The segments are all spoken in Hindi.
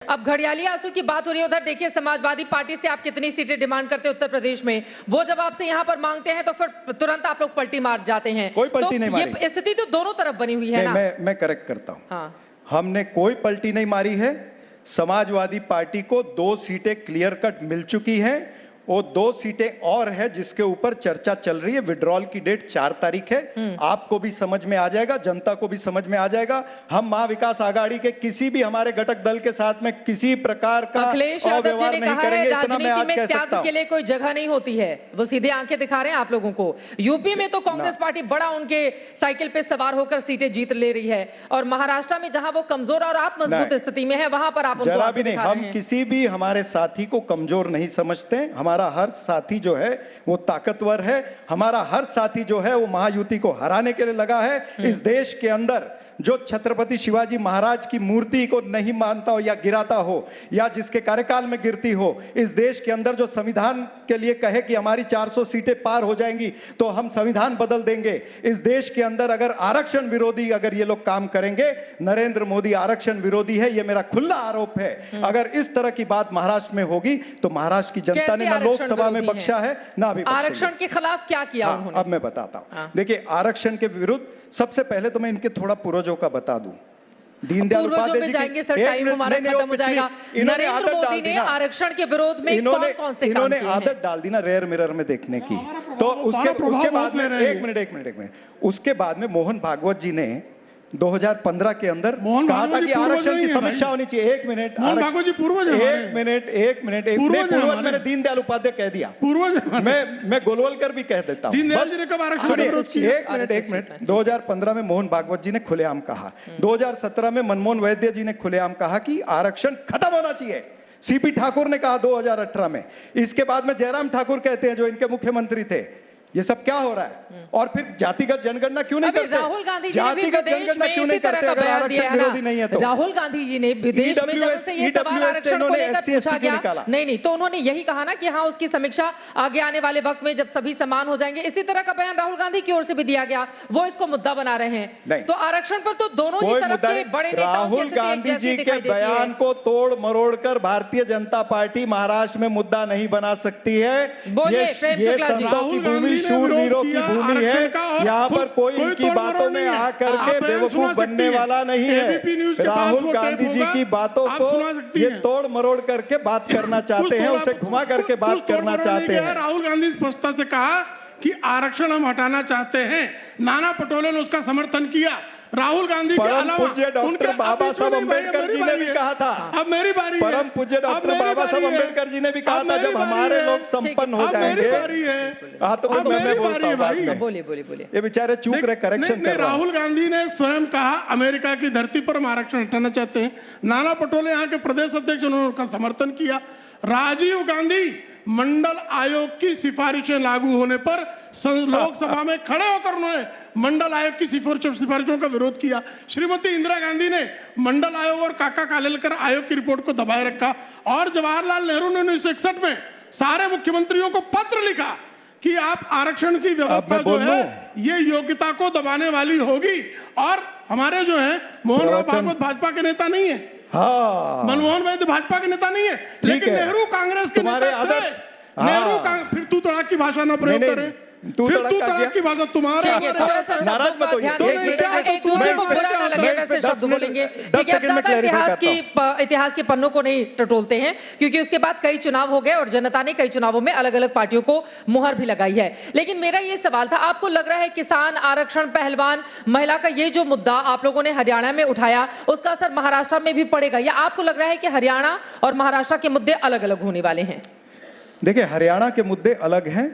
अब घड़ियाली आंसू की बात हो रही है, उधर देखिए समाजवादी पार्टी से आप कितनी सीटें डिमांड करते हैं उत्तर प्रदेश में, वो जब आपसे यहां पर मांगते हैं तो फिर तुरंत आप लोग पलटी मार जाते हैं। कोई पलटी तो नहीं मारी। ये स्थिति तो दोनों तरफ बनी हुई है ना। मैं करेक्ट करता हूं। हाँ। हमने कोई पलटी नहीं मारी है। समाजवादी पार्टी को 2 सीटें क्लियर कट मिल चुकी हैं। वो 2 सीटें और है जिसके ऊपर चर्चा चल रही है। विड्रॉल की डेट 4 तारीख है। आपको भी समझ में आ जाएगा, जनता को भी समझ में आ जाएगा। हम महाविकास आघाड़ी के किसी भी हमारे घटक दल के साथ में किसी प्रकार का अव्यवहार नहीं करेंगे। इतना मैं आज कह सकता हूं। के लिए कोई जगह नहीं होती है, वो सीधे आंखें दिखा रहे हैं आप लोगों को। यूपी में तो कांग्रेस पार्टी बड़ा उनके साइकिल पे सवार होकर सीटें जीत ले रही है, और महाराष्ट्र में जहां वो कमजोर और आप मजबूत स्थिति में है, वहां पर आप जरा भी नहीं। हम किसी भी हमारे साथी को कमजोर नहीं समझते। हमारा हर साथी जो है वो ताकतवर है। हमारा हर साथी जो है वो महायुति को हराने के लिए लगा है। इस देश के अंदर जो छत्रपति शिवाजी महाराज की मूर्ति को नहीं मानता हो या गिराता हो, या जिसके कार्यकाल में गिरती हो, इस देश के अंदर जो संविधान के लिए कहे कि हमारी 400 सीटें पार हो जाएंगी तो हम संविधान बदल देंगे। इस देश के अंदर अगर आरक्षण विरोधी अगर ये लोग काम करेंगे, नरेंद्र मोदी आरक्षण विरोधी है, ये मेरा खुला आरोप है। अगर इस तरह की बात महाराष्ट्र में होगी तो महाराष्ट्र की जनता ने ना लोकसभा में बख्शा है ना अभी आरक्षण के खिलाफ क्या किया उन्होंने। अब मैं बताता हूं। देखिए, आरक्षण के विरुद्ध सबसे पहले तो मैं इनके थोड़ा पूर्वजों का बता दूं। दीनदयाल उपाध्याय जी जाएंगे सर, टाइम हमारा खत्म हो जाएगा। नरेंद्र मोदी ने आरक्षण के विरोध में कौन से इन्होंने आदत डाल दी ना रेयर मिरर में देखने की। तो उसके बाद में एक मिनट उसके बाद में मोहन भागवत जी ने 2015 के अंदर कहा था कि आरक्षण की समीक्षा होनी चाहिए। एक मिनट, पूर्वज मैंने दीनदयाल उपाध्याय कह दिया। पूर्वज मैं गोलवलकर भी कह देता हूं। दीनदयाल जी ने कब आरक्षण का विरोध किया? एक मिनट 2015 में मोहन भागवत जी ने खुलेआम कहा। 2017 में मनमोहन वैद्य जी ने खुलेआम कहा कि आरक्षण खत्म होना चाहिए। सीपी ठाकुर ने कहा 2018 में। इसके बाद में जयराम ठाकुर कहते हैं जो इनके मुख्यमंत्री थे, ये सब क्या हो रहा है? और फिर जातिगत जनगणना क्यों नहीं करते? राहुल गांधी जातिगत जनगणना क्यों नहीं करते अगर आरक्षण विरोधी नहीं है तो? राहुल गांधी जी ने विदेश में जब से ये सवाल आरक्षण को लेकर पूछा गया, नहीं तो उन्होंने यही कहा ना कि हाँ उसकी समीक्षा आगे आने वाले वक्त में जब सभी समान हो जाएंगे। इसी तरह का बयान राहुल गांधी की ओर से भी दिया गया, वो इसको मुद्दा बना रहे हैं। तो आरक्षण पर तो दोनों ही तरफ के बड़े राहुल गांधी जी के बयान को तोड़ मरोड़ कर भारतीय जनता पार्टी महाराष्ट्र में मुद्दा नहीं बना सकती है। बोलिए प्रेम शुक्ला जी। राहुल गांधी शूरवीरों की भूमि है। यहाँ पर कोई इनकी बातों में आकर के बेवकूफ बनने वाला नहीं है। राहुल गांधी जी की बातों को ये तोड़ मरोड़ करके बात करना चाहते हैं, उसे घुमा करके बात करना चाहते हैं। राहुल गांधी स्पष्टता से कहा कि आरक्षण हम हटाना चाहते हैं। नाना पटोले ने उसका समर्थन किया। राहुल गांधी के अलावा पूज्य डॉक्टर बाबा साहब अम्बेडकर जी ने भी कहा था। अब मेरी बारी, परम पूज्य डॉक्टर बाबा साहब अम्बेडकर जी ने भी कहा था जब हमारे लोग संपन्न हो जाएंगे। हाँ तो मैं बोलता हूँ। बोलिए। ये बेचारे चूक रहे, करेक्शन कर। राहुल गांधी ने स्वयं कहा अमेरिका की धरती पर हम आरक्षण हटाना चाहते हैं। नाना पटोले यहाँ के प्रदेश अध्यक्ष, उन्होंने उसका समर्थन किया। राजीव गांधी मंडल आयोग की सिफारिशें लागू होने पर लोकसभा में खड़े होकर उन्होंने मंडल आयोग की सिफारिशों का विरोध किया। श्रीमती इंदिरा गांधी ने मंडल आयोग और काका कालेलकर आयोग की रिपोर्ट को दबाए रखा। और जवाहरलाल नेहरू ने 1961 में सारे मुख्यमंत्रियों को पत्र लिखा कि आप आरक्षण की व्यवस्था जो है ये योग्यता को दबाने वाली होगी। और हमारे जो है मोहन राव भागवत भाजपा के नेता नहीं है, हाँ, मनमोहन वैद्य भाजपा के नेता नहीं है, लेकिन नेहरू कांग्रेस के नेता थे। नेहरू फिर तू तड़ाक की भाषा ना प्रयोग करे, तू तड़ाक की भाषा तुम्हारे नाराज मत होइए। इतिहास के पन्नों को नहीं टटोलते हैं, क्योंकि उसके बाद कई चुनाव हो गए और जनता ने कई चुनावों में अलग अलग पार्टियों को मुहर भी लगाई है। लेकिन मेरा ये सवाल था, आपको लग रहा है किसान आरक्षण, पहलवान, महिला का ये जो मुद्दा आप लोगों ने हरियाणा में उठाया, उसका असर महाराष्ट्र में भी पड़ेगा, या आपको लग रहा है कि हरियाणा और महाराष्ट्र के मुद्दे अलग अलग होने वाले हैं? देखिए, हरियाणा के मुद्दे अलग हैं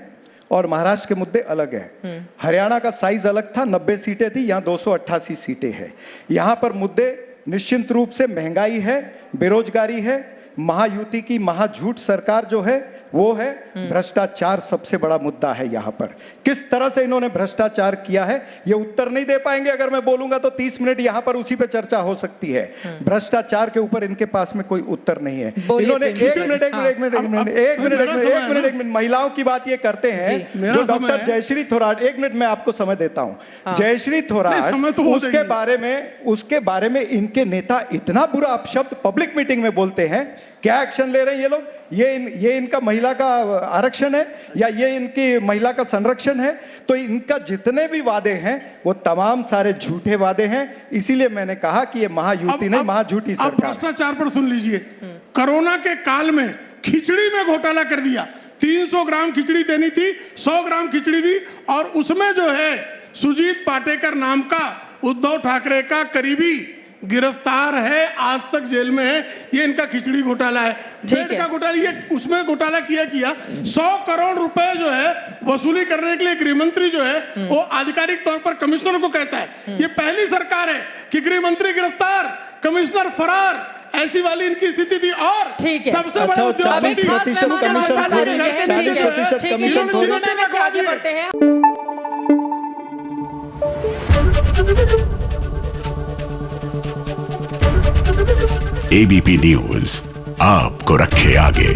और महाराष्ट्र के मुद्दे अलग हैं। हरियाणा का साइज अलग था, 90 सीटें थी, यहां 288 सीटें हैं। यहां पर मुद्दे निश्चित रूप से महंगाई है, बेरोजगारी है, महायुति की महाझूठ सरकार जो है वो है भ्रष्टाचार। सबसे बड़ा मुद्दा है यहां पर। किस तरह से इन्होंने भ्रष्टाचार किया है ये उत्तर नहीं दे पाएंगे। अगर मैं बोलूंगा तो 30 मिनट यहां पर उसी पे चर्चा हो सकती है। भ्रष्टाचार के ऊपर इनके पास में कोई उत्तर नहीं है। बोलिए इन्होंने प्रेम एक जी। मिनट महिलाओं की बात ये करते हैं मेरा जो समय डॉक्टर है। जयश्री थोराट, एक मिनट मैं आपको समय देता हूं। जयश्री नहीं, थोराट, समय तो हो उसके जाएगी। बारे में इनके नेता इतना बुरा अपशब्द पब्लिक मीटिंग में बोलते हैं। क्या एक्शन ले रहे हैं ये लोग? ये इनका महिला का आरक्षण है या ये इनकी महिला का संरक्षण है? तो इनका जितने भी वादे हैं वो तमाम सारे झूठे वादे हैं। इसीलिए मैंने कहा कि ये महायुति नहीं, महाझूठी अब सरकार है। भ्रष्टाचार पर सुन लीजिए। कोरोना के काल में खिचड़ी में घोटाला कर दिया। 300 ग्राम खिचड़ी देनी थी, 100 ग्राम खिचड़ी दी, और उसमें जो है सुजीत पाटेकर नाम का उद्धव ठाकरे का करीबी गिरफ्तार है, आज तक जेल में है। ये इनका खिचड़ी घोटाला है। बेड का घोटाला, ये उसमें घोटाला किया 100 करोड़ रुपए जो है वसूली करने के लिए गृह मंत्री जो है वो आधिकारिक तौर पर कमिश्नर को कहता है। ये पहली सरकार है कि गृह मंत्री गिरफ्तार, कमिश्नर फरार, ऐसी वाली इनकी स्थिति थी। और ठीक है। सबसे बड़ा अच्छा, अब एक 40% खास मेहमान हमारे साथ आ चुके हैं। ठीक है, 40% ठीक है, ये कमीशन दोनों में से आगे बढ़ते हैं। एबीपी न्यूज आपको रखे आगे।